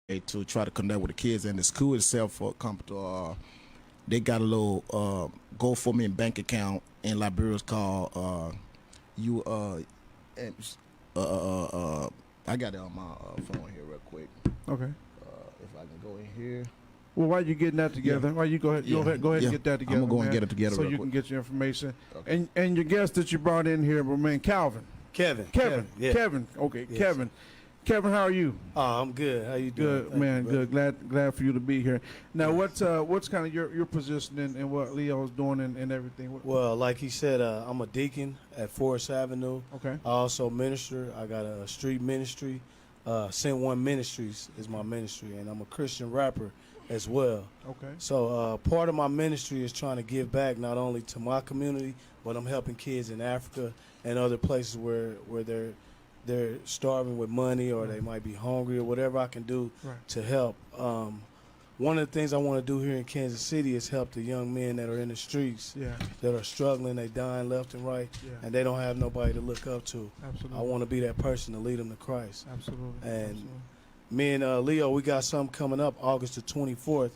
to try to connect with the kids. And the school itself for they got a little GoFundMe and bank account in Liberia called you and, uh, uh, uh, I got it on my phone here real quick. Okay. If I can go in here. Well, while you getting that together, why you go ahead, go ahead and get that together. I'm gonna go man, and get it together so real you quick. can get your information. Okay. And your guest that you brought in here, my man Calvin. Kevin. Yeah. Kevin. Okay, Yes. Kevin. Kevin, how are you? Oh, I'm good. How you doing? Good, Thank man. you, Good. Glad for you to be here. Now, what's kind of your position in what Leo's doing and everything? Well, like he said, I'm a deacon at Forest Avenue. Okay. I also minister. I got a street ministry. Sent One Ministries is my ministry, and I'm a Christian rapper as well. Okay. So part of my ministry is trying to give back not only to my community, but I'm helping kids in Africa and other places where they're starving with money, or they might be hungry, or whatever I can do to help. One of the things I want to do here in Kansas City is help the young men that are in the streets, that are struggling, they dying left and right, and they don't have nobody to look up to. Absolutely. I want to be that person to lead them to Christ. Absolutely. And Absolutely. me and Leo, we got something coming up August the 24th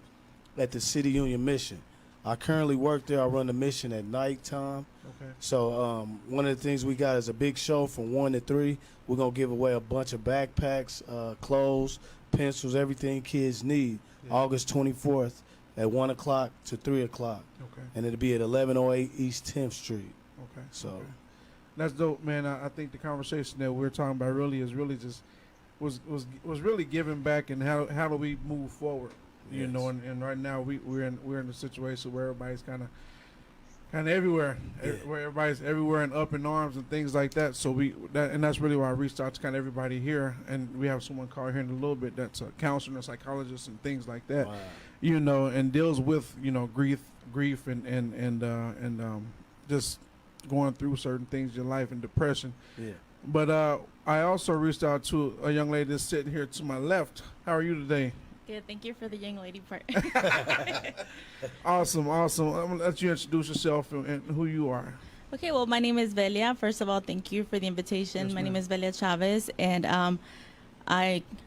at the City Union Mission. I currently work there. I run the mission at nighttime. Okay. So one of the things we got is a big show from 1 to 3. We're going to give away a bunch of backpacks, clothes, pencils, everything kids need. Yeah. August 24th at 1 o'clock to 3 o'clock. Okay. And it'll be at 1108 East 10th Street. Okay. So Okay. That's dope, man. I think the conversation that we're talking about really just was really giving back, and how do we move forward, you Yes. know? And right now we're in a situation where everybody's kind of everywhere, where everybody's everywhere and up in arms and things like that. So that's really why I reached out to kind of everybody here, and we have someone called here in a little bit that's a counselor, a psychologist, and things like that, wow. you know, and deals with grief and just going through certain things in your life and depression. Yeah. But I also reached out to a young lady that's sitting here to my left. How are you today? Good, thank you for the young lady part. Awesome. I'm going to let you introduce yourself and who you are. Okay, well, my name is Velia. First of all, thank you for the invitation. Yes, my name ma'am. is Velia Chavez, and I'm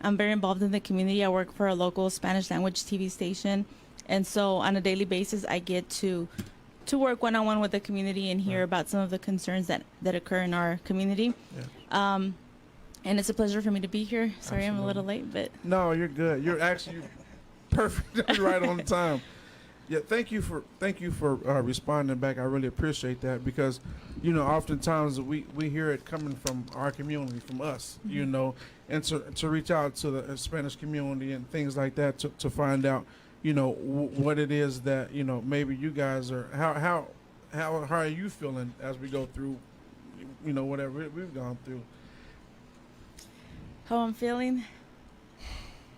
very involved in the community. I work for a local Spanish language TV station, and so on a daily basis, I get to work one-on-one with the community and hear about some of the concerns that occur in our community. Yeah. And it's a pleasure for me to be here. Sorry, I'm a little late, but No, you're good. You're actually perfect. Right on time. Yeah, thank you for responding back. I really appreciate that, because, oftentimes we hear it coming from our community, from us, and to reach out to the Spanish community and things like that to find out, what it is that, maybe you guys are, how are you feeling as we go through, whatever we've gone through. how I'm feeling,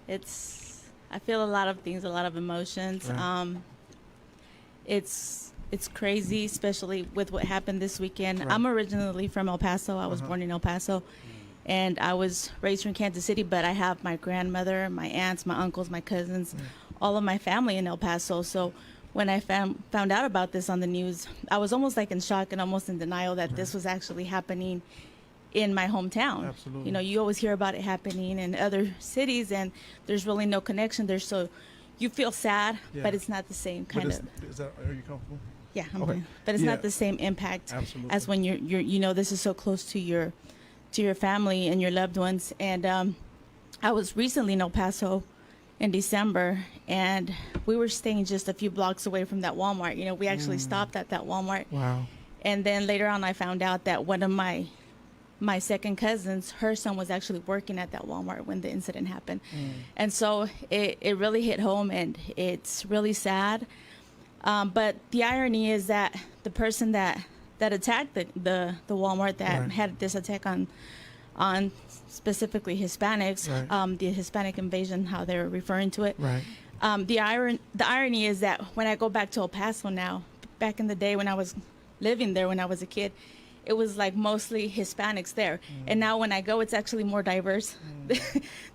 I feel a lot of things, a lot of emotions. Right. It's crazy, especially with what happened this weekend. Right. I'm originally from El Paso. I was born in El Paso, and I was raised from Kansas City, but I have my grandmother, my aunts, my uncles, my cousins, all of my family in El Paso. So when I found out about this on the news, I was almost like in shock and almost in denial that this was actually happening in my hometown. Absolutely. You always hear about it happening in other cities, and there's really no connection there. So you feel sad, Yeah. but it's not the same kind of. Are you comfortable? Yeah, I'm Okay. good. But it's Yeah. not the same impact Absolutely. as when you're this is so close to your family and your loved ones. And I was recently in El Paso in December, and we were staying just a few blocks away from that Walmart. We actually stopped at that Walmart. Wow. And then later on, I found out that one of my second cousins, her son was actually working at that Walmart when the incident happened. And so it really hit home, and it's really sad. But the irony is that the person that attacked the Walmart that Right. had this attack on specifically Hispanics, Right. the Hispanic invasion, how they're referring to it. Right. The irony is that when I go back to El Paso now, back in the day when I was living there when I was a kid, it was like mostly Hispanics there. And now when I go, it's actually more diverse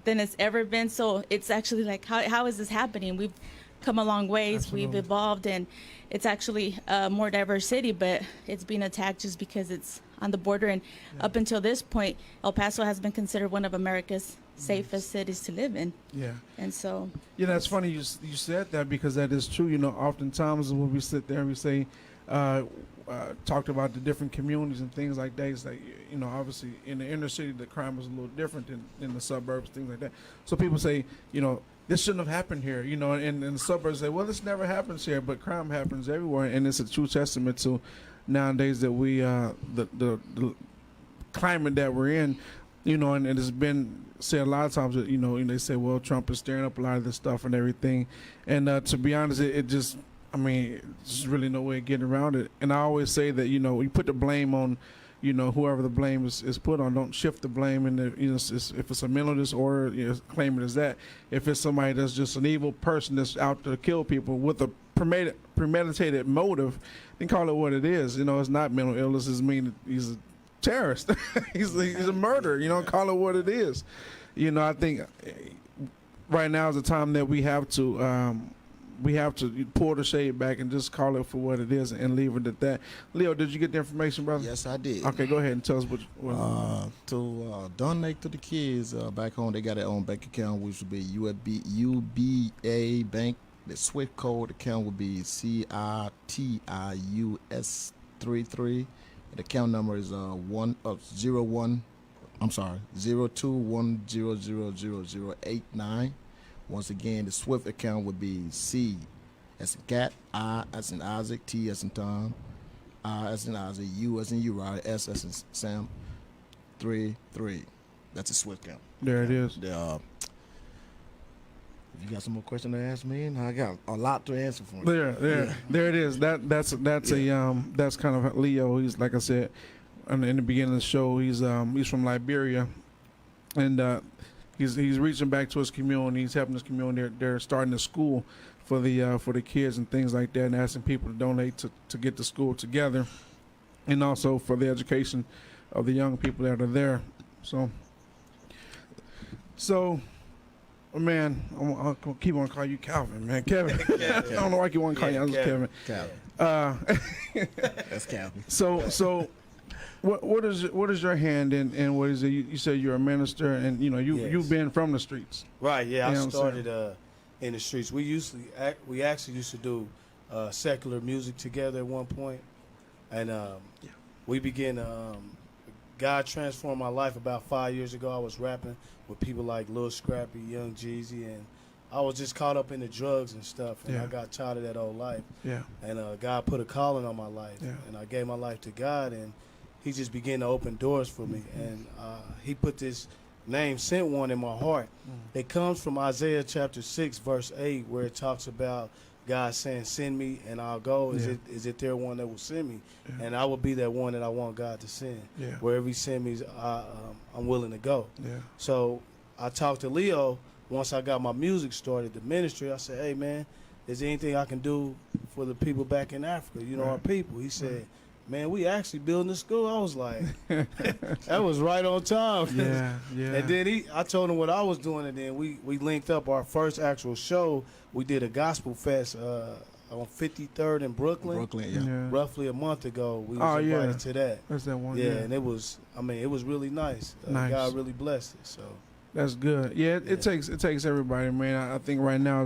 than it's ever been. So it's actually like, how is this happening? We've come a long ways. Absolutely. We've evolved, and it's actually a more diverse city, but it's being attacked just because it's on the border. And up until this point, El Paso has been considered one of America's safest cities to live in. Yeah. And so, You know, it's funny you said that because that is true. You know, oftentimes when we sit there and we say, talked about the different communities and things like that, it's like, you know, obviously in the inner city, the crime is a little different than in the suburbs, things like that. So people say, you know, this shouldn't have happened here, you know, and the suburbs say, well, this never happens here, but crime happens everywhere. And it's a true testament to nowadays that we, the climate that we're in, you know, and it's been said a lot of times that, you know, and they say, well, Trump is stirring up a lot of this stuff and everything. And to be honest, it just, I mean, there's really no way of getting around it. And I always say that, you know, you put the blame on, you know, whoever the blame is put on. Don't shift the blame. And you know, if it's a mental disorder, you know, claim it as that. If it's somebody that's just an evil person that's out to kill people with a premeditated motive, then call it what it is. You know, it's not mental illness. It means he's a terrorist. he's a murderer. You know, call it what it is. You know, I think right now is the time that we have to pull the shade back and just call it for what it is and leave it at that. Leo, did you get the information, brother? Yes, I did. Okay, go ahead and tell us what. To donate to the kids back home, they got their own bank account, which would be UBA Bank. The SWIFT code account would be CITIUS33. The account number is 0210000089. Once again, the SWIFT account would be C as in cat, I as in Isaac, T as in Tom, I as in Isaac, U as in Uriah, S as in Sam, 33. That's a SWIFT account. There it is. If you got some more questions to ask me, and I got a lot to answer for you. There it is. That's that's kind of Leo. He's, like I said in the beginning of the show, he's from Liberia, and he's reaching back to his community. He's helping his community. They're starting a school for the kids and things like that, and asking people to donate to get the school together, and also for the education of the young people that are there. So. Oh, man, I'll keep on calling you Calvin, man. Kevin. I don't know why you want to call you. I was Kevin. That's Calvin. So, what is your hand in what is it? You said you're a minister, and you know you've been from the streets. Right. Yeah, You know I what I'm started in the streets. We actually used to do secular music together at one point, and we began. God transformed my life about 5 years ago. I was rapping with people like Lil Scrappy, Young Jeezy, and I was just caught up in the drugs and stuff, and I got tired of that old life. Yeah. And God put a calling on my life, and I gave my life to God, and He just began to open doors for me. And He put this name, Sent One, in my heart. It comes from Isaiah chapter 6, verse 8, where it talks about God saying, "Send me, and I'll go." Is it there one that will send me? Yeah. And I will be that one that I want God to send. Yeah. Wherever He send me, I'm willing to go. Yeah. So I talked to Leo once I got my music started, the ministry. I said, "Hey, man, is there anything I can do for the people back in Africa? You know, our people." He said, "Man, we actually building a school." I was like, that was right on time. Yeah. And then I told him what I was doing, and then we linked up our first actual show. We did a gospel fest on 53rd in Brooklyn. Roughly a month ago. We was invited to that. That's that one. Yeah, and it was really nice. God really blessed it. So that's good. Yeah, it takes everybody, man. I think right now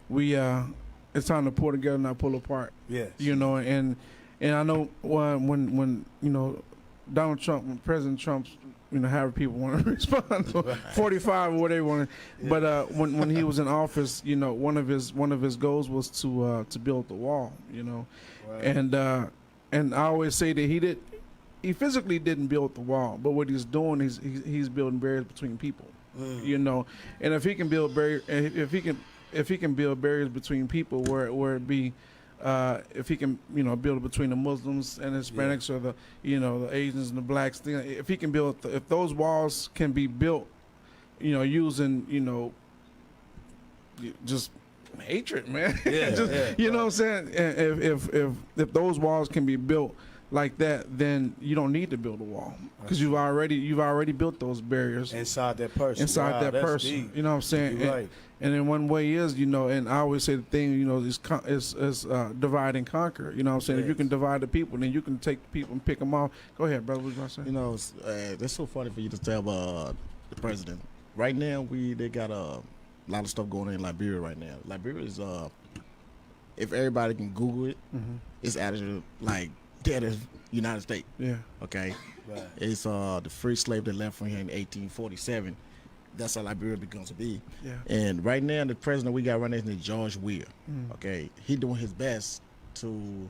it's time to pull together, not pull apart. Yes. You know, and I know when you know Donald Trump, when President Trump's, you know, having people want to respond to 45 or whatever want to, but when he was in office, you know, one of his goals was to build the wall, you know, and I always say that he physically didn't build the wall, but what he's doing is he's building barriers between people, you know, and if he can build if he can build barriers between people where it be. If he can, you know, build it between the Muslims and Hispanics or the, you know, the Asians and the blacks, if he can build, if those walls can be built, you know, using, you know, just hatred, man. You know what I'm saying? If those walls can be built like that, then you don't need to build a wall because you've already built those barriers inside that person. That person, deep. You know what I'm saying? Right. And in one way is, you know, and I always say the thing, you know, is divide and conquer. You know what I'm saying? If you can divide the people, then you can take the people and pick them off. Go ahead, brother. What you gonna say? You know, that's so funny for you to tell the president. right now they got a lot of stuff going on in Liberia right now. Liberia is if everybody can Google it, it's actually like dead as United States. Yeah. Okay, Right. it's the free slave that left from here in 1847. That's how Liberia becomes to be. Yeah. And right now, the president we got right now is George Weah. Okay, he doing his best to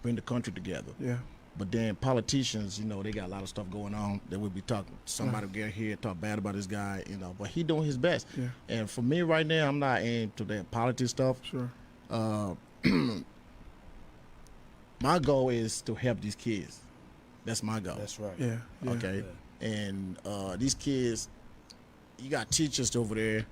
bring the country together. Yeah. But then politicians, you know, they got a lot of stuff going on that we'll be talking. Somebody will get here talk bad about this guy, you know. But he doing his best. Yeah. And for me right now, I'm not into that politics stuff. Sure. My goal is to help these kids. That's my goal. That's right. Yeah. Yeah. Okay. And these kids, you got teachers over there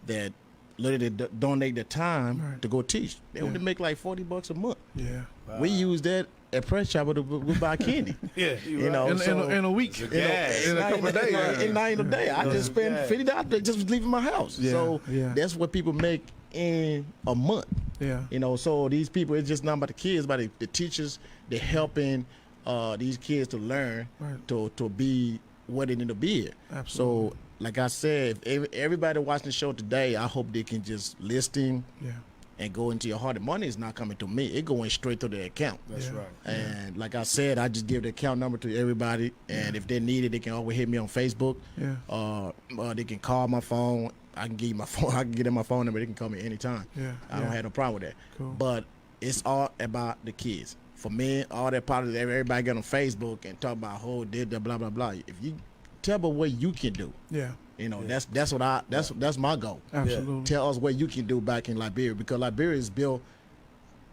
that literally donate their time Right. to go teach. They Yeah. only make like $40 a month. Yeah. Wow. We use that at Press Chopper to buy candy. Yeah. You know, In a week. It's a gas. In a couple of days. In not in a day. I just spend Yeah. $50 just leaving my house. Yeah, So yeah. that's what people make in a month. Yeah. You know, so these people, it's just not about the kids, but the teachers. They're helping these kids to learn Right. to be what they need to be. Absolutely. So, like I said, if everybody watching the show today, I hope they can just listen Yeah. and go into your heart. The money is not coming to me; it going straight to their account. That's Yeah. right. And like I said, I just give the account number to everybody. And if they need it, they can always hit me on Facebook. Yeah. They can call my phone. I can give you my phone. I can get them my phone number. They can call me anytime. Yeah. I don't have no problem with that. Cool. But it's all about the kids. For me, all that politics, everybody get on Facebook and talk about who did the blah blah blah. If you tell me what you can do, Yeah. you know, that's what that's my goal. Absolutely. Tell us what you can do back in Liberia, because Liberia is built.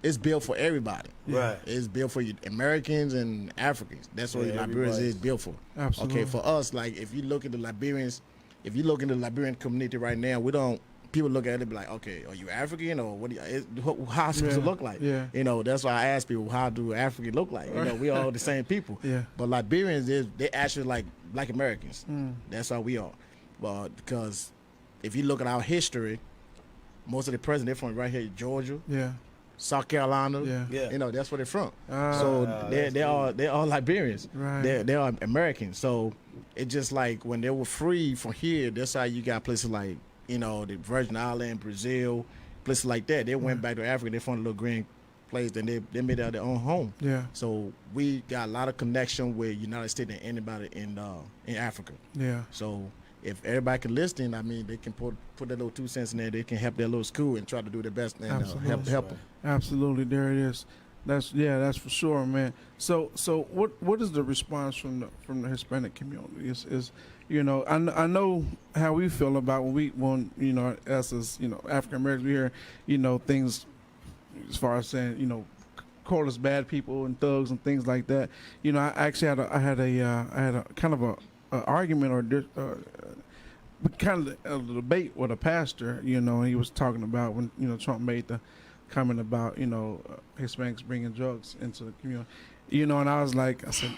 It's built for everybody. Right. It's built for you, Americans and Africans. That's what Yeah, Liberia everybody. is built for. Absolutely. Okay, for us, like if you look at the Liberians, if you look in the Liberian community right now, we don't. People look at it and be like, okay, are you African or what? How it's supposed to Yeah, look like? yeah. You know, that's why I ask people, how do African look like? You know, we all the same people. Yeah. But Liberians, they actually like Black Americans. Mm. That's how we are. But because if you look at our history, most of the presidents they're from right here, Georgia, Yeah. South Carolina. Yeah. Yeah. You know, that's where they're from. Ah, So that's they're all Liberians. Right. They are Americans. So it's just like when they were free from here, that's how you got places like, you know, the Virgin Island, Brazil, places like that. They went back to Africa. They found a little green place, and they made that their own home. Yeah. So we got a lot of connection with United States and anybody in Africa. Yeah. So if everybody can listen, I mean, they can put their little 2 cents in there. They can help their little school and try to do their best and Absolutely. help them. Absolutely. There it is. That's for sure, man. So what is the response from the Hispanic community? Is you know, I know how we feel about when you know, us as, you know, African Americans, we hear, you know, things as far as saying, you know, call us bad people and thugs and things like that. You know, I actually had a kind of a argument or kind of a debate with a pastor. You know, he was talking about when, you know, Trump made the comment about, you know, Hispanics bringing drugs into the community. You know, and I said,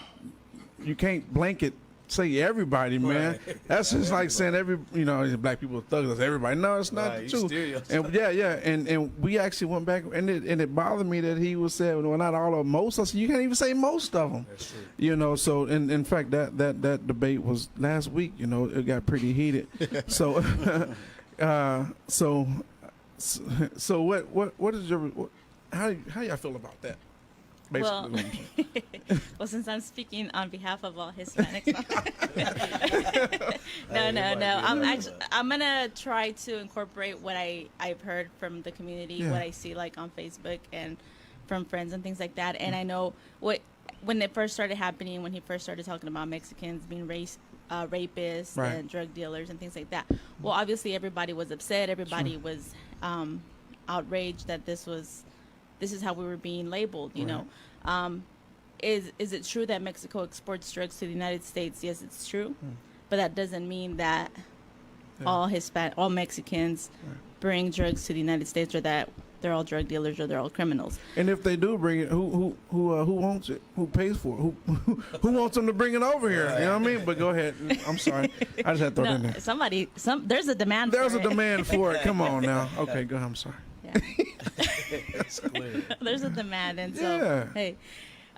you can't blanket say everybody, man. Right. That's just like saying you know, black people are thugs. That's everybody. No, it's not Right, you true. steer yourself. And and we actually went back, and it bothered me that he was saying, well, not all of them, most. I said, you can't even say most of them. That's true. You know, so in fact that debate was last week. You know, it got pretty heated. So, so what is your how y'all feel about that? Well, Basically. well, since I'm speaking on behalf of all Hispanics, no. I'm gonna try to incorporate what I've heard from the community, Yeah. what I see like on Facebook and from friends and things like that. And I know when it first started happening, when he first started talking about Mexicans being rapists Right. and drug dealers and things like that. Well, obviously everybody was upset. Everybody was outraged that this is how we were being labeled, you know. Is it true that Mexico exports drugs to the United States? Yes, it's true. But that doesn't mean that all Mexicans bring drugs to the United States, or that they're all drug dealers or they're all criminals. And if they do bring it, who wants it? Who pays for it? Who wants them to bring it over here? You know what I mean? But go ahead. I'm sorry. I just had to throw that in there. There's a demand There's for a it. demand for it. Come on now. Okay, go ahead. I'm sorry. Yeah. It's clear. There's a demand, and so Yeah. hey,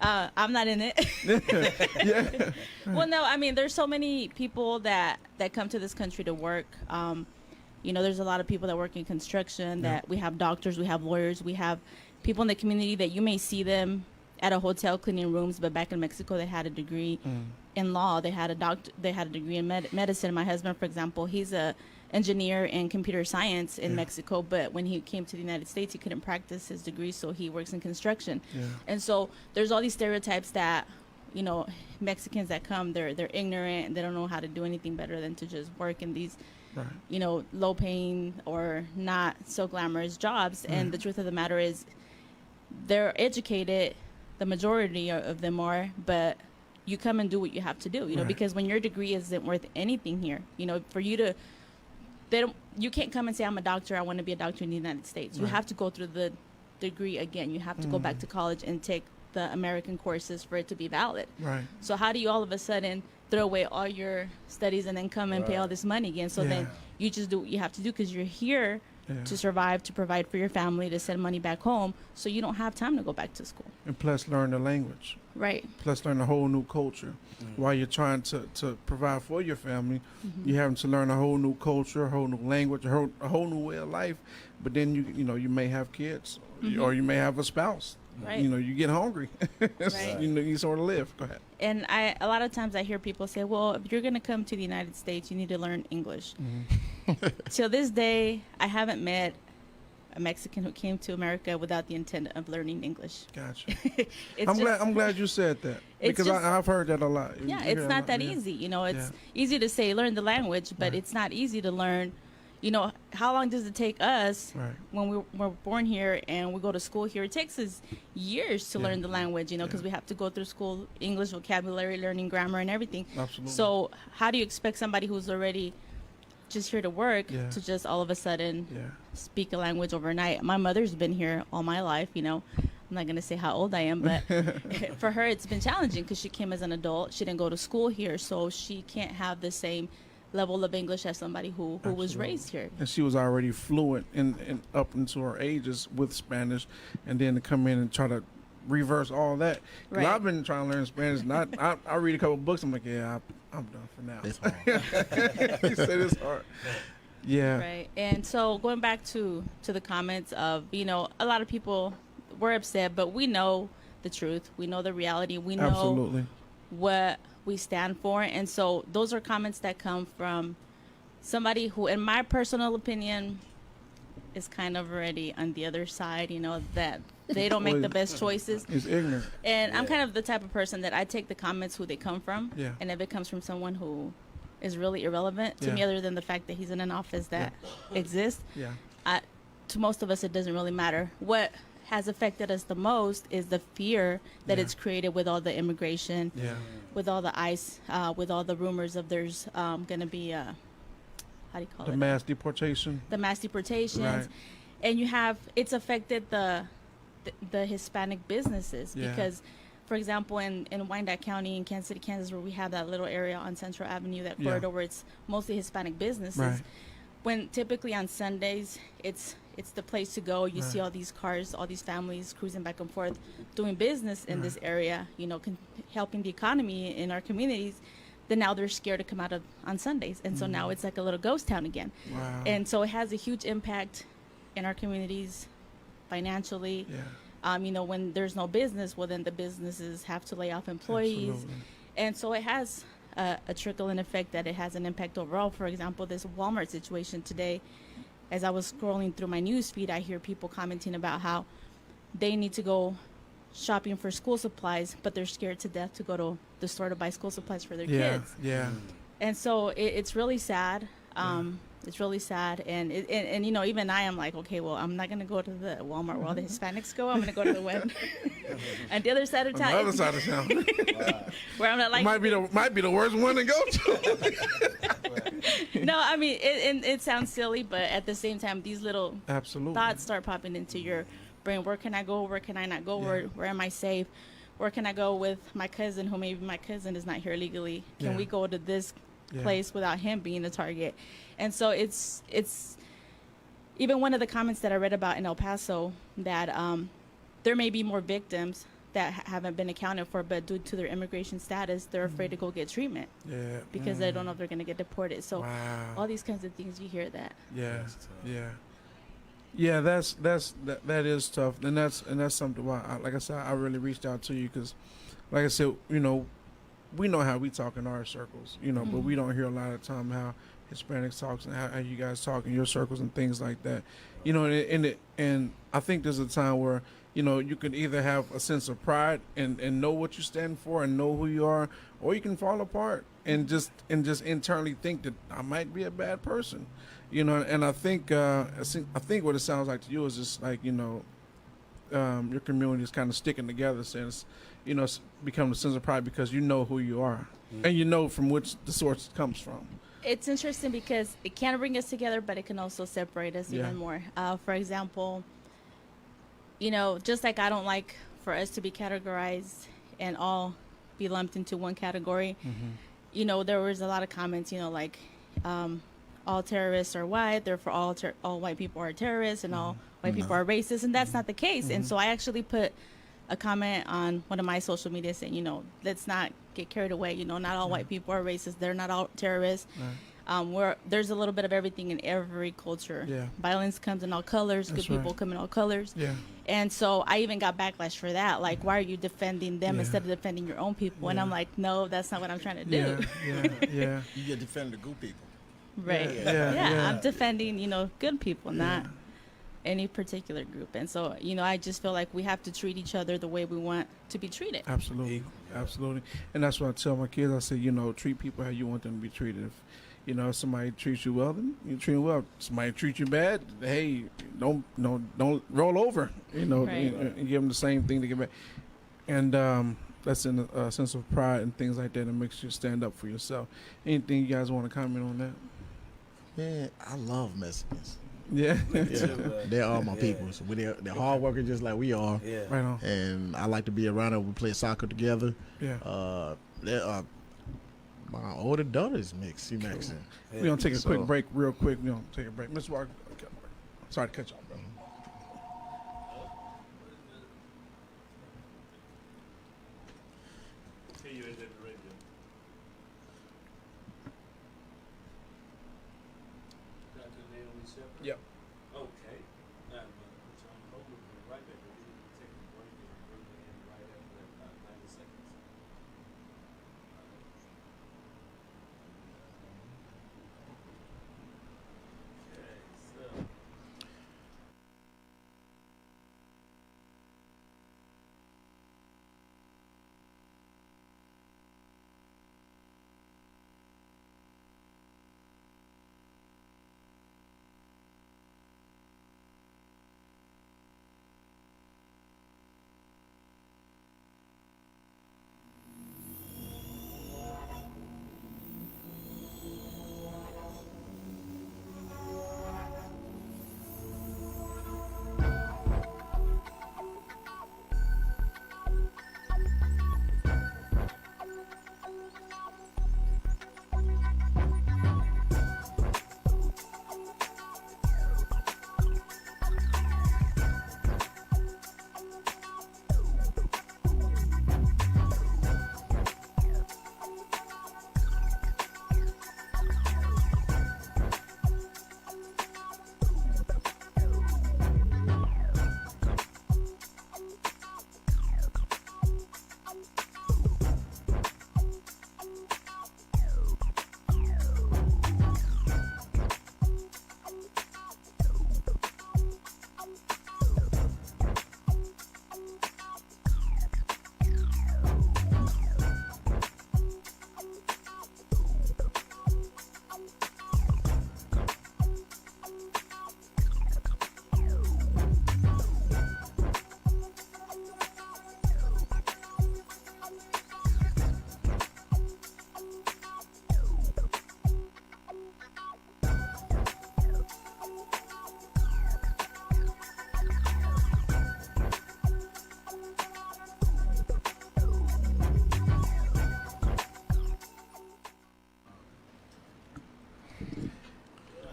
I'm not in it. Yeah. Well, no, I mean, there's so many people that come to this country to work. You know, there's a lot of people that work in construction. That we have doctors, we have lawyers, we have people in the community that you may see them at a hotel cleaning rooms, but back in Mexico they had a degree in law. They had a degree in medicine. My husband, for example, he's a engineer in computer science in Mexico, but when he came to the United States, he couldn't practice his degree, so he works in construction. And so there's all these stereotypes that, you know, Mexicans that come, they're ignorant and they don't know how to do anything better than to just work in these you know, low paying or not so glamorous jobs. And the truth of the matter is they're educated, the majority of them are, but you come and do what you have to do, you know, because when your degree isn't worth anything here, you know, for you to, you can't come and say, I'm a doctor, I want to be a doctor in the United States. You have to go through the degree again. You have to go back to college and take the American courses for it to be valid. So how do you all of a sudden throw away all your studies and then come and pay all this money again? So then you just do what you have to do because you're here to survive, to provide for your family, to send money back home. So you don't have time to go back to school. And plus learn the language. Right. Plus learn a whole new culture. While you're trying to provide for your family, you're having to learn a whole new culture, a whole new language, a whole new way of life. But then you know, you may have kids or you may have a spouse. Right. You know, you get hungry. Right. You know, you sort of live. Go ahead. And a lot of times I hear people say, well, if you're going to come to the United States, you need to learn English. Till this day, I haven't met a Mexican who came to America without the intent of learning English. Gotcha. It's I'm glad you said that because just, I've heard that a lot. Yeah, You it's hear not a lot, that easy. You know, it's easy to say learn the language, but it's not easy to learn. You know, how long does it take us when we're born here and we go to school here? It takes us years to learn the language, you know, because we have to go through school, English vocabulary, learning grammar and everything. Absolutely. So how do you expect somebody who's already just here to work to just all of a sudden speak a language overnight? My mother's been here all my life, you know. I'm not going to say how old I am, but for her it's been challenging because she came as an adult. She didn't go to school here, so she can't have the same level of English as somebody who was raised here. And she was already fluent in up into her ages with Spanish, and then to come in and try to reverse all that. Because I've been trying to learn Spanish, and I read a couple books. I'm like, yeah, I'm done for now. It's hard. You said it's hard. Yeah. Right. And so going back to the comments of, you know, a lot of people were upset, but we know the truth. We know the reality. We know what we stand for. And so those are comments that come from somebody who, in my personal opinion, is kind of already on the other side, you know, that they don't make the best choices. He's ignorant. And I'm kind of the type of person that I take the comments who they come from. Yeah. And if it comes from someone who is really irrelevant to me, other than the fact that he's in an office that exists, to most of us, it doesn't really matter. What has affected us the most is the fear that it's created with all the immigration, with all the ICE, with all the rumors of there's going to be how do you call it? The mass deportation. The mass deportations. Right. And it's affected the Hispanic businesses because, for example, in Wyandotte County in Kansas City, Kansas, where we have that little area on Central Avenue, that corridor where it's mostly Hispanic businesses, when typically on Sundays it's the place to go. You see all these cars, all these families cruising back and forth, doing business in this area, you know, helping the economy in our communities. Then now they're scared to come out on Sundays. And so now it's like a little ghost town again. Wow. And so it has a huge impact in our communities financially. You know, when there's no business, well, then the businesses have to lay off employees. Absolutely. And so it has a trickle-in effect that it has an impact overall. For example, this Walmart situation today, as I was scrolling through my news feed, I hear people commenting about how they need to go shopping for school supplies, but they're scared to death to go to the store to buy school supplies for their kids. Yeah. And so it's really sad. It's really sad. And you know, even I am like, okay, well, I'm not going to go to the Walmart where all the Hispanics go. I'm going to go to the one on the other side of town. On the other side of town. Where I'm not like... Might be the worst one to go to. No, I mean, it sounds silly, but at the same time, these little thoughts start popping into your brain. Where can I go? Where can I not go? Where am I safe? Where can I go with my cousin, who maybe my cousin is not here legally? Can we go to this place without him being the target? And so it's even one of the comments that I read about in El Paso, that there may be more victims, that haven't been accounted for, but due to their immigration status, they're afraid to go get treatment Yeah. because they don't know if they're going to get deported. So Wow. all these kinds of things, you hear that. Yeah. That's tough. Yeah. Yeah, that is tough, and that's something why, like I said, I really reached out to you because, like I said, we know how we talk in our circles, but we don't hear a lot of time how Hispanics talks and how you guys talk in your circles and things like that, and I think there's a time where you can either have a sense of pride and know what you stand for and know who you are, or you can fall apart and just internally think that I might be a bad person. And I think what it sounds like to you is just like your community is kind of sticking together since it's become a sense of pride because you know who you are and you know from which the source comes from. It's interesting because it can bring us together, but it can also separate us Yeah. even more. For example, just like I don't like for us to be categorized and all be lumped into one category. There was a lot of comments, like all terrorists are white, therefore all white people are terrorists, and all white people are racist, and that's not the case. And so I actually put a comment on one of my social media saying, let's not get carried away. Not all white people are racist. They're not all terrorists. There's a little bit of everything in every culture. Yeah. Violence comes in all colors. That's Good people right. come in all colors. Yeah. And so I even got backlash for that. Like, why are you defending them Yeah. instead of defending your own people? And Yeah. I'm like, no, that's not what I'm trying to do. Yeah. You get defending the good people. Right. Yeah. I'm defending, good people, not any particular group. And so, I just feel like we have to treat each other the way we want to be treated. Absolutely. And that's what I tell my kids. I say, treat people how you want them to be treated. If somebody treats you well, then you treat them well. Somebody treats you bad, hey, don't roll over. Right. And give them the same thing to give back. And that's in a sense of pride and things like that. That makes you stand up for yourself. Anything you guys want to comment on that? Man, I love Mexicans. Yeah. They're all my people. So they're hard workers just like we are. Yeah. Right on. And I like to be around them. We play soccer together. Yeah. My older daughter is mixed. She's Mexican. We're going to take a So- quick break real quick. We're going to take a break. Mr. Walker, okay, sorry to cut you off, bro. Yep. Okay. Now, put you on hold. We'll be right back. We're going to take a break and bring you in right after that, 90 seconds. Okay, so.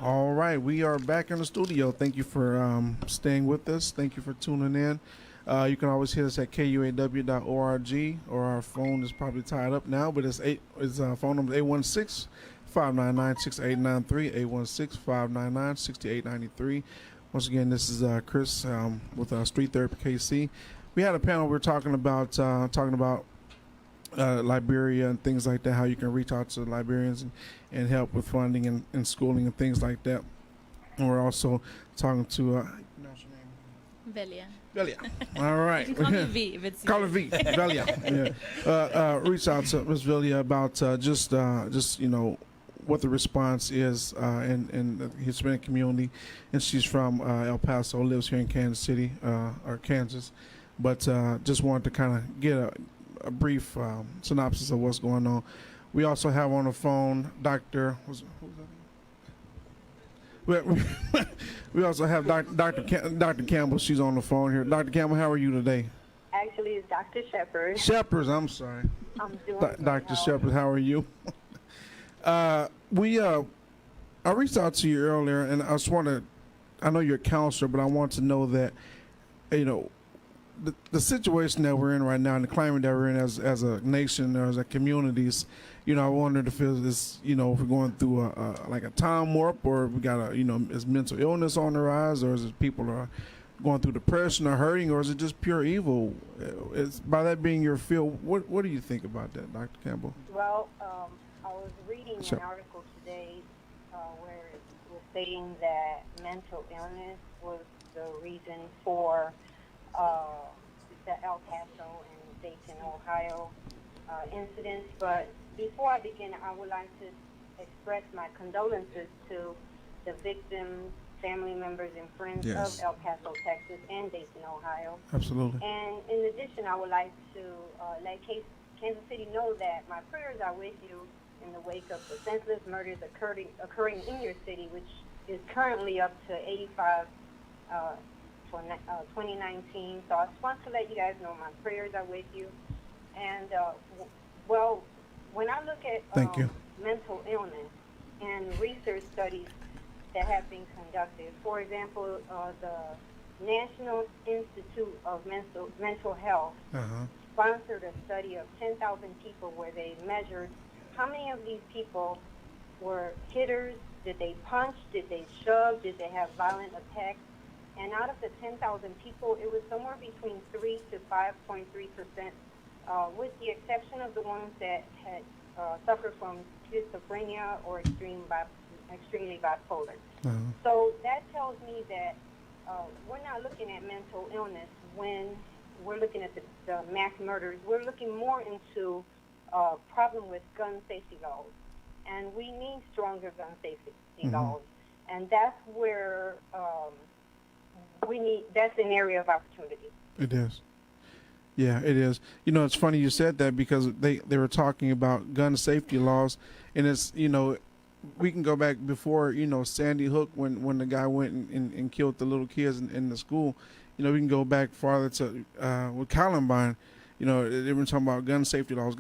All right, we are back in the studio. Thank you for staying with us. Thank you for tuning in. You can always hit us at kuaw.org, or our phone is probably tied up now, but it's phone number 816-599-6893, 816-599-6893. Once again, this is Chris with Street Therapy KC. We had a panel. We were talking about Liberia and things like that, how you can reach out to Liberians and help with funding and schooling and things like that. And we're also talking to Velia. Velia. All right. You can call me V if it's Call her V. Velia. Yeah. Reach out to Miss Velia about just what the response is in the Hispanic community, and she's from El Paso, lives here in Kansas City or Kansas, but just wanted to kind of get a brief synopsis of what's going on. We also have on the phone Dr. We also have Dr. Campbell. She's on the phone here. Dr. Campbell, how are you today? Actually, it's Dr. Shepard. Shepard, I'm sorry. I'm doing Dr. Shepard, how are you? I reached out to you earlier, and I just want to, I know you're a counselor, but I want to know that, the situation that we're in right now and the climate that we're in as a nation or as a communities, I wondered if it's, if we're going through a time warp, or we got is mental illness on the rise, or is it people are going through depression or hurting, or is it just pure evil? It's, by that being your field, what do you think about that, Dr. Campbell? Well, I was reading Sure. an article today where it was stating that mental illness was the reason for the El Paso and Dayton, Ohio incidents. But before I begin, I would like to express my condolences to the victims, family members, and friends Yes. of El Paso, Texas, and Dayton, Ohio. Absolutely. And in addition, I would like to let Kansas City know that my prayers are with you in the wake of the senseless murders occurring in your city, which is currently up to 85 for 2019. So I just want to let you guys know my prayers are with you. And, well, when I look at Thank you. mental illness and research studies that have been conducted, for example, the National Institute of Mental Health Uh-huh. sponsored a study of 10,000 people where they measured how many of these people were hitters, did they punch, did they shove, did they have violent attacks. And out of the 10,000 people, it was somewhere between 3 to 5.3%, with the exception of the ones that had suffered from schizophrenia or extremely bipolar. Uh-huh. So that tells me that we're not looking at mental illness when we're looking at the mass murders. We're looking more into problem with gun safety laws, and we need stronger gun safety laws. And that's where that's an area of opportunity. It is. Yeah, it is. It's funny you said that, because they were talking about gun safety laws, and it's, we can go back before, Sandy Hook, when the guy went and killed the little kids in the school. We can go back farther to with Columbine. They were talking about gun safety laws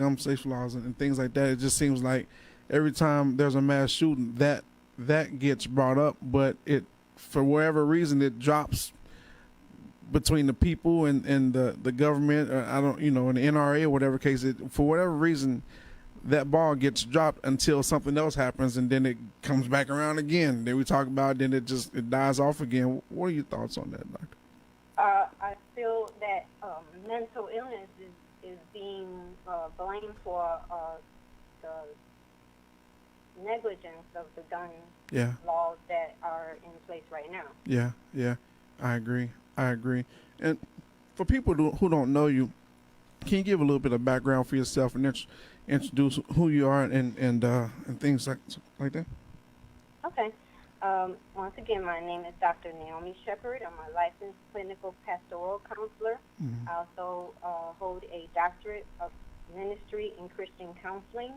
and things like that. It just seems like every time there's a mass shooting, that gets brought up, but it, for whatever reason, it drops between the people and the government, or I don't, and the NRA or whatever case. For whatever reason, that ball gets dropped until something else happens, and then it comes back around again. Then we talk about it, then it dies off again. What are your thoughts on that, Doctor? I feel that mental illness is being blamed for the negligence of the gun laws that are in place right now. Yeah, I agree. And for people who don't know you, can you give a little bit of background for yourself and introduce who you are and things like that? Okay. Once again, my name is Dr. Naomi Shepard. I'm a licensed clinical pastoral counselor. Mm-hmm. I also hold a doctorate of ministry in Christian counseling.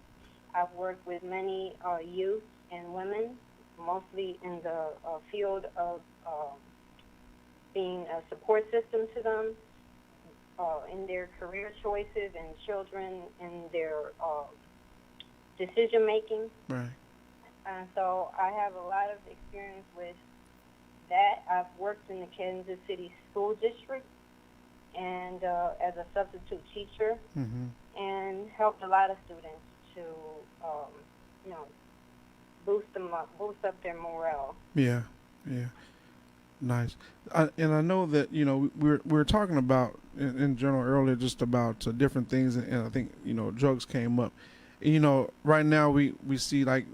I've worked with many youth and women, mostly in the field of being a support system to them in their career choices, and children in their decision making. Right. And so I have a lot of experience with that. I've worked in the Kansas City School District and as a substitute teacher, Mm-hmm. and helped a lot of students to, you know, boost up their morale. Yeah, yeah, nice. And I know that we were talking about in general earlier just about different things, and I think drugs came up. Right now we see like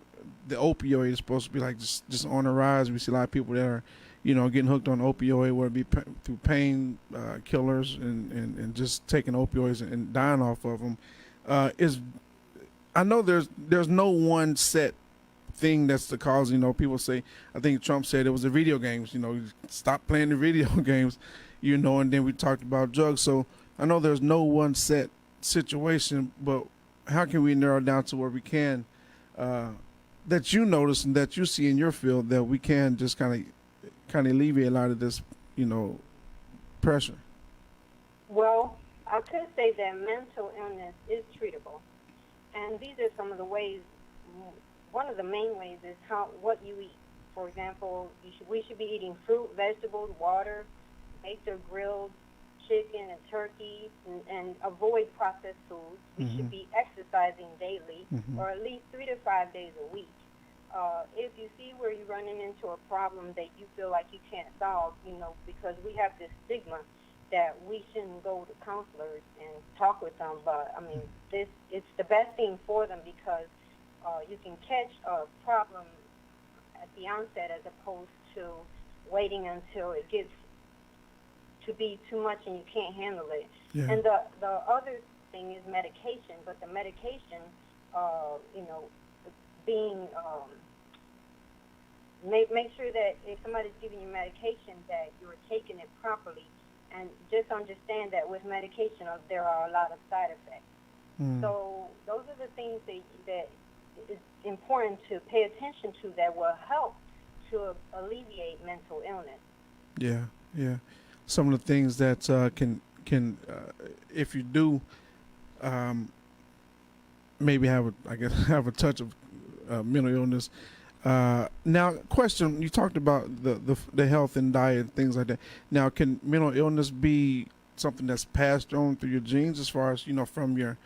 the opioid is supposed to be like just on the rise. We see a lot of people that are getting hooked on opioid, whether it be through pain killers and just taking opioids and dying off of them. Is I know there's no one set thing that's the cause. People say, I think Trump said it was the video games. Stop playing the video games. And then we talked about drugs. So I know there's no one set situation, but how can we narrow down to where we can that you notice and that you see in your field that we can just kind of alleviate a lot of this pressure? Well, I could say that mental illness is treatable, and these are some of the ways. One of the main ways is what you eat. For example, we should be eating fruit, vegetables, water, baked or grilled chicken and turkey, and avoid processed foods. We should be exercising daily, or at least 3 to 5 days a week. If you see where you're running into a problem that you feel like you can't solve, because we have this stigma that we shouldn't go to counselors and talk with them, but I mean, it's the best thing for them because you can catch a problem at the onset as opposed to waiting until it gets to be too much and you can't handle it. Yeah. And the other thing is medication, but the medication, being make sure that if somebody's giving you medication that you're taking it properly, and just understand that with medication there are a lot of side effects. So those are the things that is important to pay attention to that will help to alleviate mental illness. Yeah, yeah. Some of the things that can if you do maybe have a touch of mental illness. Now, question: you talked about the health and diet and things like that. Now, can mental illness be something that's passed on through your genes, as far as from your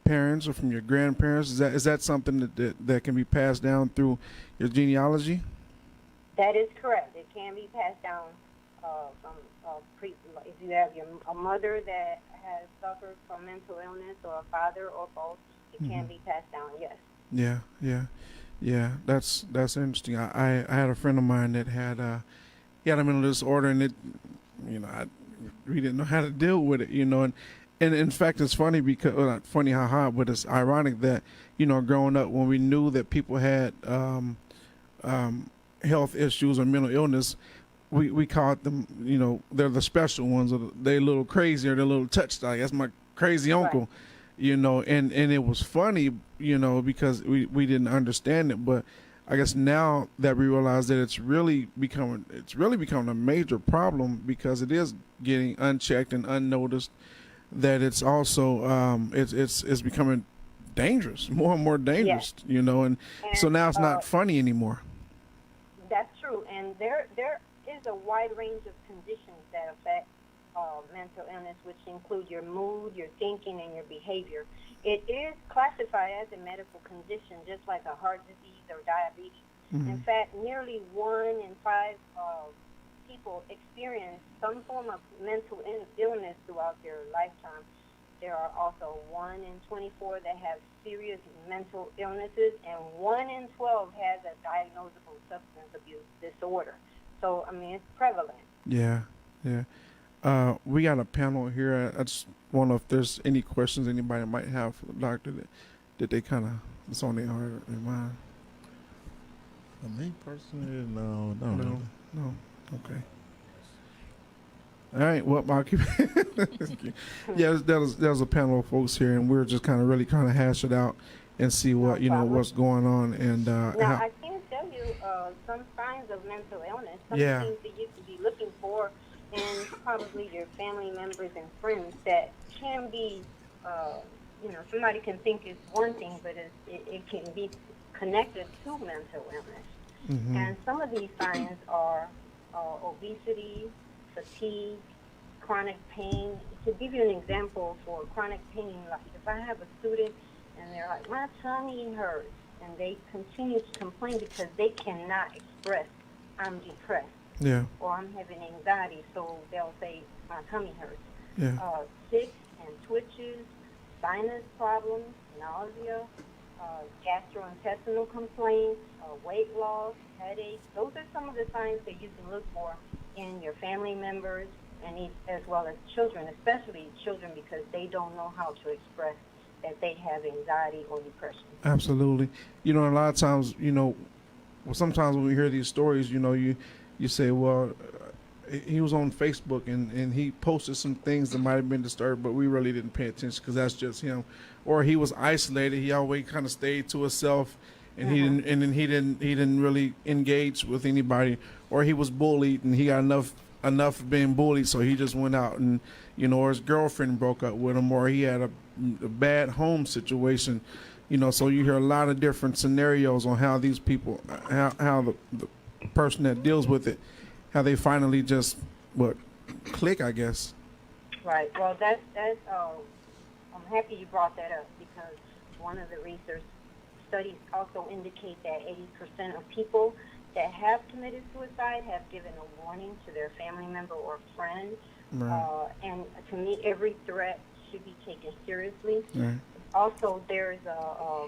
parents or from your grandparents? Is that something that can be passed down through your genealogy? That is correct. It can be passed down from if you have a mother that has suffered from mental illness, or a father, or both. It can be passed down. Yes. Yeah. That's interesting. I had a friend of mine that had a mental disorder, and it we didn't know how to deal with it, and in fact, it's funny because, well, not funny, haha, but it's ironic that, growing up, when we knew that people had health issues or mental illness, we called them, they're the special ones, or they're a little crazy, or they're a little touched. Like, that's my crazy uncle, right. And it was funny, because we didn't understand it. But I guess now that we realize that it's really becoming a major problem, because it is getting unchecked and unnoticed, that it's also it's becoming dangerous, more and more dangerous, and so now it's not funny anymore. That's true, and there is a wide range of conditions that affect mental illness, which include your mood, your thinking, and your behavior. It is classified as a medical condition, just like a heart disease or diabetes. In fact, nearly 1 in 5 people experience some form of mental illness throughout their lifetime. There are also 1 in 24 that have serious mental illnesses, and 1 in 12 has a diagnosable substance abuse disorder. So, I mean, it's prevalent. Yeah. We got a panel here. I just wonder if there's any questions anybody might have for the doctor that they kind of, it's on their heart and mind. Me personally, no. Okay. All right. Well, I'll keep. Yeah, there's a panel of folks here, and we're just kind of hash it out and see what what's going on. And now, I can tell you some signs of mental illness. Some things that you could be looking for in probably your family members and friends that can be, somebody can think it's one thing, but it can be connected to mental illness. And some of these signs are obesity, fatigue, chronic pain. To give you an example for chronic pain, like if I have a student and they're like, my tummy hurts, and they continue to complain because they cannot express, I'm depressed Yeah. or I'm having anxiety, so they'll say, my tummy hurts. Yeah. Tics and twitches, sinus problems, nausea, gastrointestinal complaints, weight loss, headaches. Those are some of the signs that you can look for in your family members and as well as children, especially children, because they don't know how to express that they have anxiety or depression. Absolutely. You know, a lot of times, you know, well, sometimes when we hear these stories, you know, you say, well, he was on Facebook and he posted some things that might have been disturbed, but we really didn't pay attention because that's just him. Or he was isolated. He always kind of stayed to himself, and he didn't really engage with anybody. Or he was bullied and he got enough of being bullied, so he just went out and, you know, or his girlfriend broke up with him, or he had a bad home situation. You know, so you hear a lot of different scenarios on how these people, how the person that deals with it, how they finally just click, I guess. Right. Well, that's I'm happy you brought that up, because one of the research studies also indicate that 80% of people that have committed suicide have given a warning to their family member or friend. Right. And to me, every threat should be taken seriously. Right. Also, there's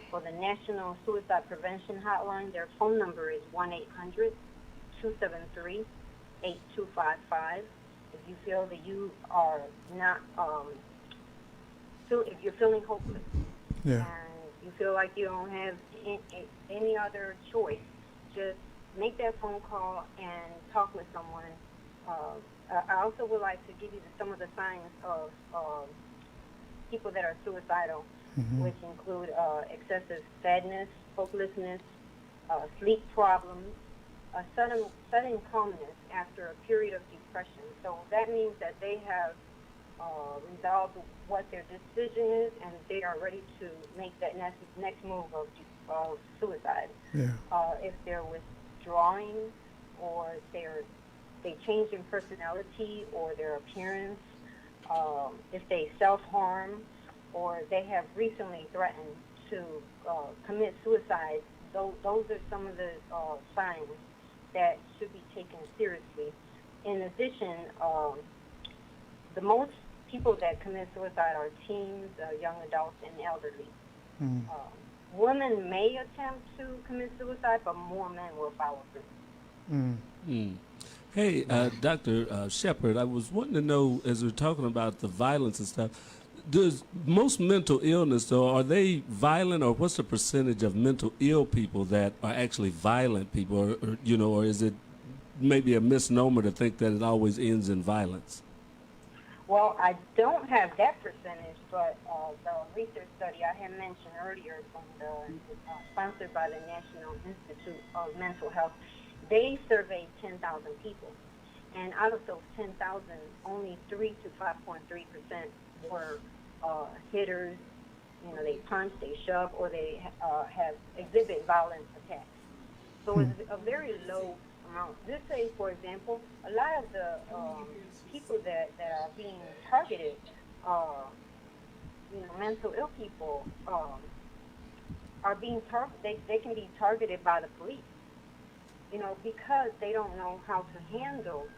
for the National Suicide Prevention Hotline, their phone number is 1-800-273-8255. If you feel that you are not, if you're feeling hopeless, Yeah. and you feel like you don't have any other choice, just make that phone call and talk with someone. I also would like to give you some of the signs of people that are suicidal, which include excessive sadness, hopelessness, sleep problems, sudden calmness after a period of depression. So that means that they have resolved what their decision is, and they are ready to make that next move of suicide. Yeah. If they're withdrawing, or they change in personality or their appearance, if they self-harm, or they have recently threatened to commit suicide, those are some of the signs that should be taken seriously. In addition, the most people that commit suicide are teens, young adults, and elderly. Women may attempt to commit suicide, but more men will follow through. Hey, Dr. Shepard, I was wanting to know, as we're talking about the violence and stuff, does most mental illness, though, are they violent, or what's the percentage of mental ill people that are actually violent people, or you know, or is it maybe a misnomer to think that it always ends in violence? Well, I don't have that percentage, but the research study I had mentioned earlier, sponsored by the National Institute of Mental Health, they surveyed 10,000 people, and out of those 10,000, only 3 to 5.3% were hitters. You know, they punch, they shove, or they have exhibit violent attacks. So it's a very low amount. Just say, for example, a lot of the people that are being targeted, mental ill people, are being targeted. They can be targeted by the police, because they don't know how to handle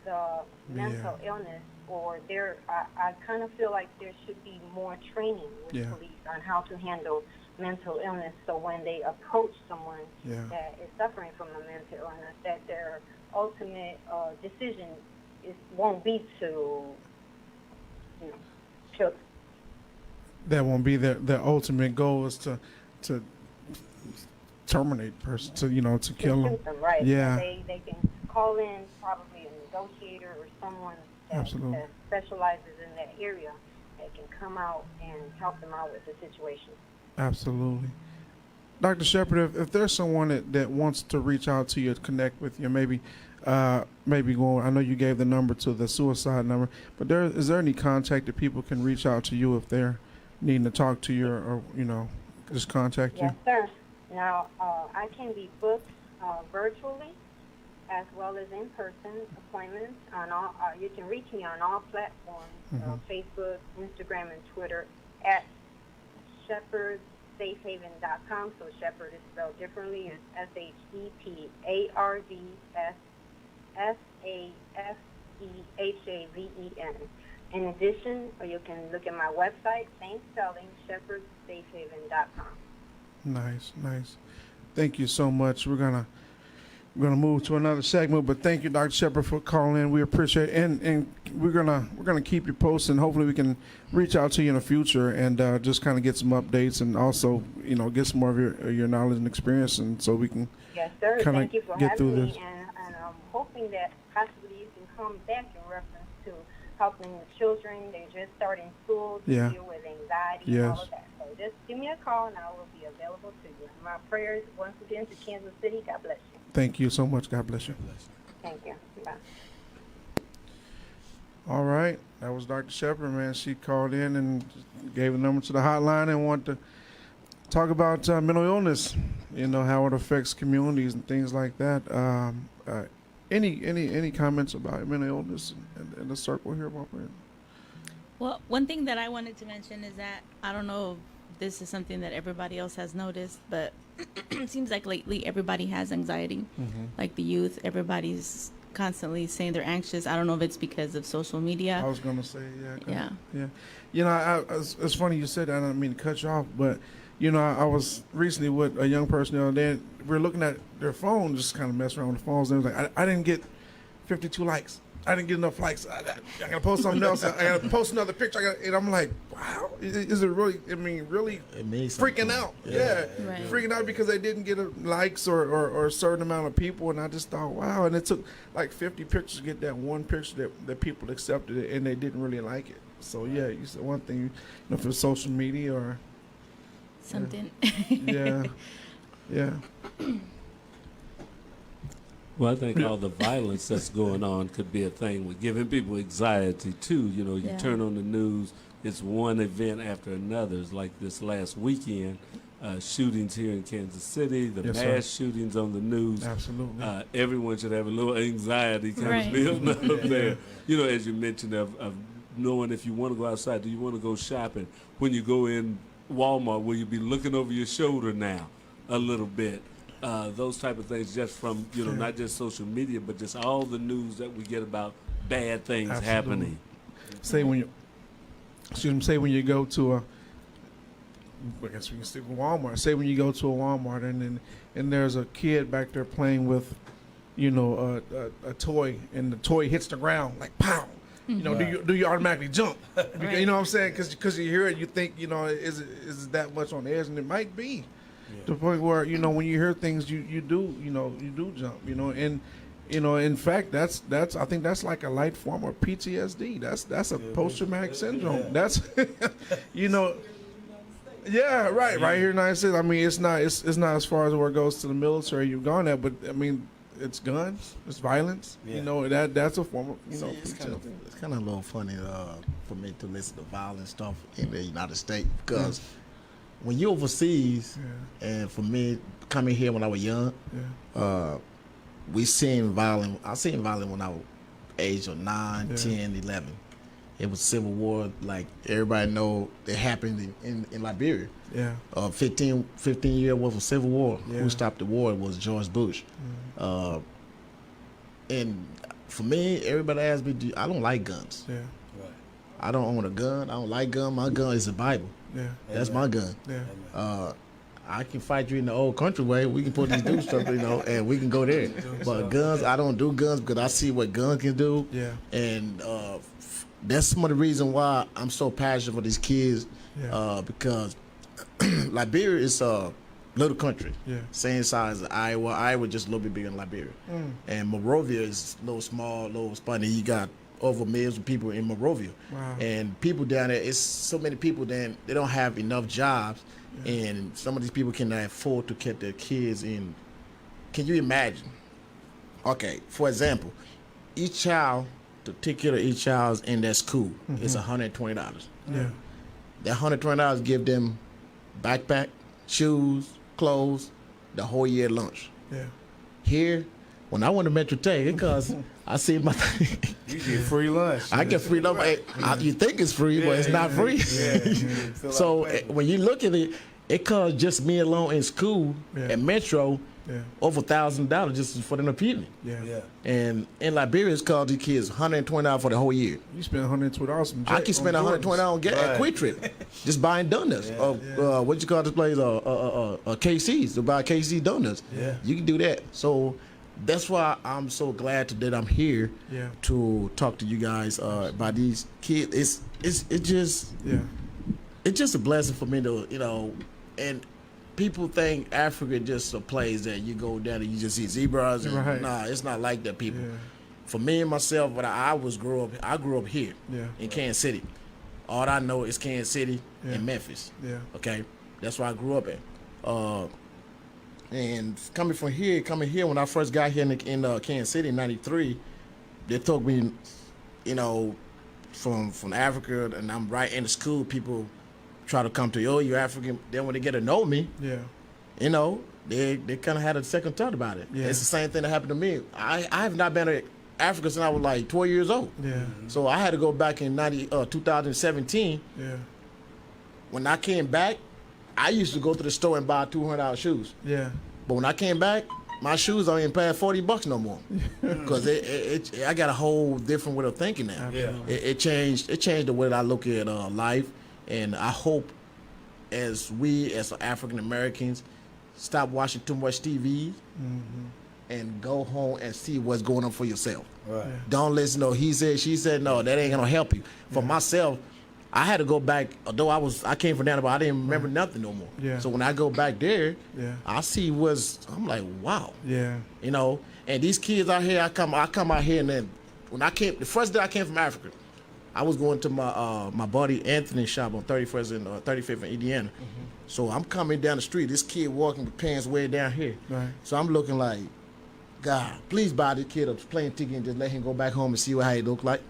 the mental illness, or I kind of feel like there should be more training with police on how to handle mental illness, so when they approach someone that is suffering from a mental illness, that their ultimate decision won't be to, kill them. That won't be their ultimate goal, is to terminate the person, to kill them. Right. Yeah. They can call in probably a negotiator or someone that specializes in that area that can come out and help them out with the situation. Absolutely. Dr. Shepard, if there's someone that wants to reach out to you, to connect with you, maybe go, I know you gave the number to the suicide number, but is there any contact that people can reach out to you if they're needing to talk to you, or just contact you? Yes, sir. Now, I can be booked virtually as well as in-person appointments. On all, you can reach me on all platforms: Facebook, Instagram, and Twitter at ShepherdSafehaven.com. So Shepherd is spelled differently. It's SHEPARDSSAFEHAVEN. In addition, or you can look at my website, same spelling, ShepherdSafehaven.com. Nice. Thank you so much. We're gonna move to another segment, but thank you, Dr. Shepard, for calling in. We appreciate it, and we're gonna keep you posted. And hopefully, we can reach out to you in the future and just kind of get some updates, and also get some more of your knowledge and experience, and so we can Yes, sir. kind Thank you for of get through having this. me, and I'm hoping that possibly you can come back in reference to helping the children. They're just starting school to deal with anxiety and all of that. So just give me a call, and I will be available to you. My prayers once again to Kansas City. God bless you. Thank you so much. God bless you. Thank you. Bye. All right, that was Dr. Shepard, man. She called in and gave a number to the hotline and wanted to talk about mental illness, how it affects communities and things like that. Any comments about mental illness in the circle here, my friend? Well, one thing that I wanted to mention is that I don't know if this is something that everybody else has noticed, but it seems like lately everybody has anxiety. Like the youth, everybody's constantly saying they're anxious. I don't know if it's because of social media. I was gonna say, yeah. It's funny you said that. I don't mean to cut you off, but I was recently with a young person the other day. And we were looking at their phone, just kind of messing around with the phones. And it was like, I didn't get 52 likes. I didn't get enough likes. I gotta post something else. I gotta post another picture. And I'm like, wow, is it really? I mean, really freaking out. Yeah. Right. Freaking out because they didn't get likes or a certain amount of people. And I just thought, wow. And it took like 50 pictures to get that one picture that people accepted it and they didn't really like it. So yeah, you said one thing, for social media or Something. yeah. Well, I think all the violence that's going on could be a thing with giving people anxiety too. You Yeah. turn on the news, it's one event after another. It's like this last weekend, shootings here in Kansas City, the Yes, mass sir. shootings on the news. Absolutely. Everyone should have a little anxiety kind Right. of building up there. As you mentioned of knowing if you want to go outside, do you want to go shopping? When you go in Walmart, will you be looking over your shoulder now a little bit? Those type of things, just from not just social media, but just all the news that we get about bad things Absolutely. happening. Say when you go to I guess we can stick with Walmart. Say when you go to a Walmart and there's a kid back there playing with, a toy, and the toy hits the ground like pow. Do you automatically jump? Because, you know what I'm saying? Because you hear it, you think, is it that much on the edge, and it might be. To the point where when you hear things, you do jump, and in fact that's I think that's like a light form of PTSD. That's a post-traumatic syndrome. That's yeah, right here in the United States. I mean, it's not as far as where it goes to the military you've gone at, but I mean, it's guns, it's violence. That's a form of It's PTSD. kind of a little funny for me to listen to violent stuff in the United States because when you're overseas, and for me coming here when I was young, we seen violent. I seen violent when I was age of 9, 10, 11. It was civil war, like everybody know it happened in Liberia. 15 year worth of civil war. Who stopped the war was George Bush. And for me, everybody asks me, I don't like guns. I don't own a gun. I don't like gun. My gun is a Bible. That's my gun. I can fight you in the old country way. We can put these do stuff, and we can go there. But guns, I don't do guns because I see what guns can do. And that's some of the reason why I'm so passionate for these kids. Because Liberia is a little country, same size as Iowa. Iowa just a little bit bigger than Liberia. And Monrovia is a little small, a little funny. You got over millions of people in Monrovia. And people down there, it's so many people then they don't have enough jobs, and some of these people cannot afford to keep their kids in. Can you imagine? Okay, for example, each child, the ticket of each child in that school is $120. That $120 give them backpack, shoes, clothes, the whole year lunch. Here, when I went to Metro Tech, because I see my You get free lunch. I get free lunch. You think it's free, but it's not free. So when you look at it, it cost just me alone in school at Metro over $1,000 just for them to feed me. Yeah. And in Liberia, it's called these kids $120 for the whole year. You spend $120 on I can spend $120 on a quick trip, just buying donuts. What you call this place? KC's to buy KC donuts. Yeah. You can do that. So that's why I'm so glad that I'm here to talk to you guys about these kids. It's just a blessing for me to and people think Africa just a place that you go down and you just see zebras. And nah, it's not like that, people. Yeah. For me and myself, when I grew up here in Kansas City. All I know is Kansas City and Memphis. Yeah. Okay, that's where I grew up at. And coming here, when I first got here in Kansas City in '93, they took me, from Africa, and I'm right in the school. People try to come to you, you're African. Then when they get to know me, they kind of had a second thought about it. Yeah. It's the same thing that happened to me. I have not been to Africa since I was like 12 years old. Yeah. So I had to go back in 2017. Yeah. When I came back, I used to go to the store and buy $200 shoes. Yeah. But when I came back, my shoes aren't even paying $40 no more. Because I got a whole different way of thinking now. Yeah. It changed the way that I look at life. And I hope as African Americans stop watching too much TV and go home and see what's going on for yourself. Right. Yeah. Don't listen to he said, she said, no, that ain't gonna help you. For myself, I had to go back, although I came from down, but I didn't remember nothing no more. Yeah. So when I go back there, I see I'm like, wow. Yeah. And these kids out here, I come out here, and then the first day I came from Africa, I was going to my buddy Anthony's shop on 31st and 35th in Indiana. So I'm coming down the street, this kid walking with pants way down here. Right. So I'm looking like, God, please buy this kid a plane ticket and just let him go back home and see how he look like.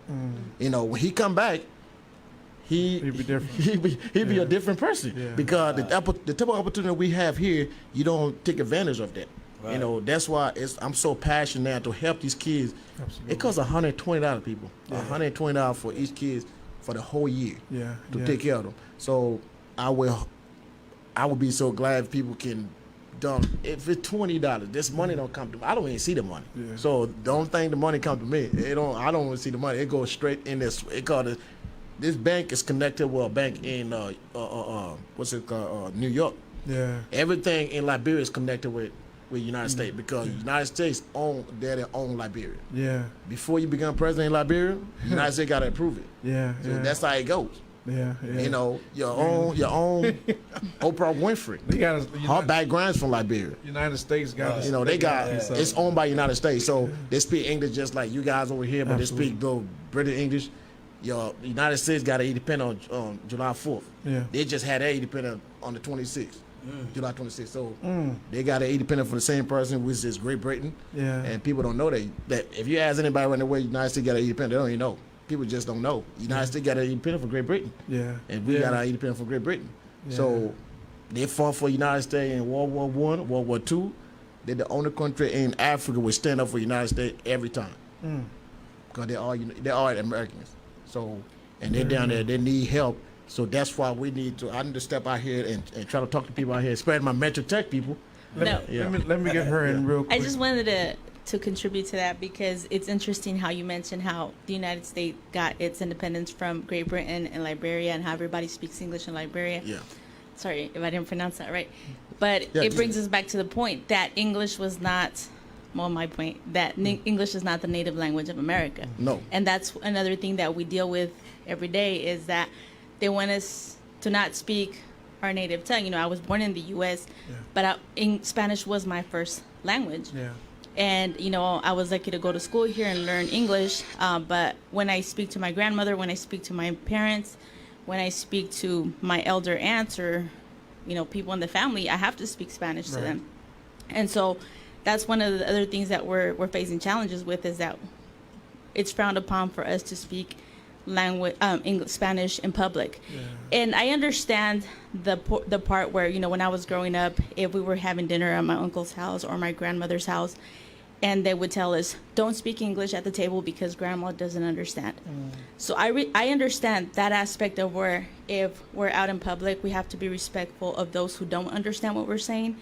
When he come back, he'd be different. He'd be a different person. Yeah. Because the type of opportunity we have here, you don't take advantage of that. Right. That's why I'm so passionate now to help these kids. Absolutely. It costs $120, people. $120 for each kid for the whole year to take care of them. So I would be so glad if people can if it's $20, this money don't come to me. I don't even see the money. Yeah. So don't think the money come to me. I don't even see the money. It goes straight in this. This bank is connected with a bank in New York. Yeah. Everything in Liberia is connected with United States because United States own Liberia. Yeah. Before you become president in Liberia, United States gotta approve it. Yeah. So that's how it goes. Yeah. Your own Oprah Winfrey. They got Her background's from Liberia. United States got It's owned by United States, so they speak English just like you guys over here, but they speak British English. The United States got an independence on July 4th. Yeah. They just had their independence on the 26th, July 26th. So they got an independence for the same person, which is Great Britain. Yeah. And people don't know that if you ask anybody around the way, United States got an independence, they don't even know. People just don't know. United States got an independence for Great Britain. Yeah. And we got our independence from Great Britain. Yeah. So they fought for United States in World War I, World War II. They're the only country in Africa would stand up for the United States every time. Because they're all Americans. So, and they're down there, they need help. So that's why I need to step out here and try to talk to people out here, especially my Metro Tech people. No. Let me get her in real quick. I just wanted to contribute to that because it's interesting how you mentioned how the United States got its independence from Great Britain and Liberia and how everybody speaks English in Liberia. Yeah. Sorry if I didn't pronounce that right. But Yeah, it brings us back to the point that English was not, my point, that English is not the native language of America. No. And that's another thing that we deal with every day is that they want us to not speak our native tongue. I was born in the U.S., but Spanish was my first language. Yeah. And, I was lucky to go to school here and learn English. But when I speak to my grandmother, when I speak to my parents, when I speak to my elder aunts or, people in the family, I have to speak Spanish to them. And so that's one of the other things that we're facing challenges with is that it's frowned upon for us to speak language, English, Spanish in public. Yeah. And I understand the part where, when I was growing up, if we were having dinner at my uncle's house or my grandmother's house, and they would tell us, don't speak English at the table because grandma doesn't understand. So I understand that aspect of where if we're out in public, we have to be respectful of those who don't understand what we're saying.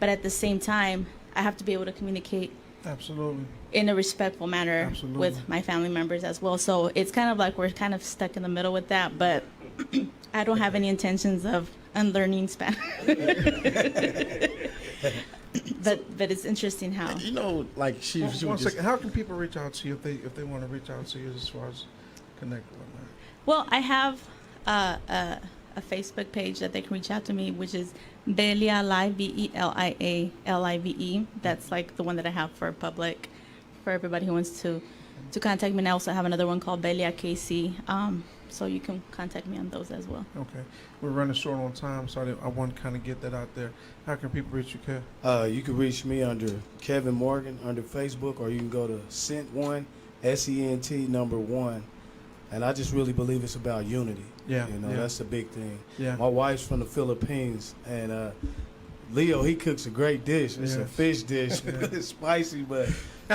But at the same time, I have to be able to communicate Absolutely. in a respectful manner Absolutely. with my family members as well. So it's kind of like we're kind of stuck in the middle with that, but I don't have any intentions of unlearning Spanish. but it's interesting how. You know, like she One was second. just, How can people reach out to you if they want to reach out to you as far as connect with them? Well, I have a Facebook page that they can reach out to me, which is Belia Live, BELIALIVE. That's like the one that I have for public, for everybody who wants to contact me. And I also have another one called Belia KC. So you can contact me on those as well. Okay. We're running short on time, so I want to kind of get that out there. How can people reach you, Kev? You can reach me under Kevin Morgan under Facebook, or you can go to Sent1, SENT1. And I just really believe it's about unity. Yeah, You know, yeah. that's the big thing. Yeah. My wife's from the Philippines, and Leo, he cooks a great dish. It's Yeah. a fish dish. It's spicy, but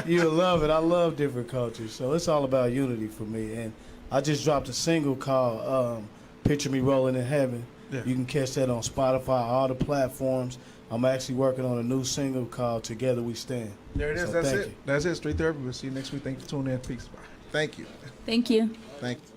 you'll love it. I love different cultures. So it's all about unity for me. And I just dropped a single called Picture Me Rolling in Heaven. Yeah. You can catch that on Spotify, all the platforms. I'm actually working on a new single called Together We Stand. There it is. So That's thank it. you. That's it. Street Therapy. We'll see you next week. Thanks for tuning in. Peace. Bye. thank you. Thank you. Thank you.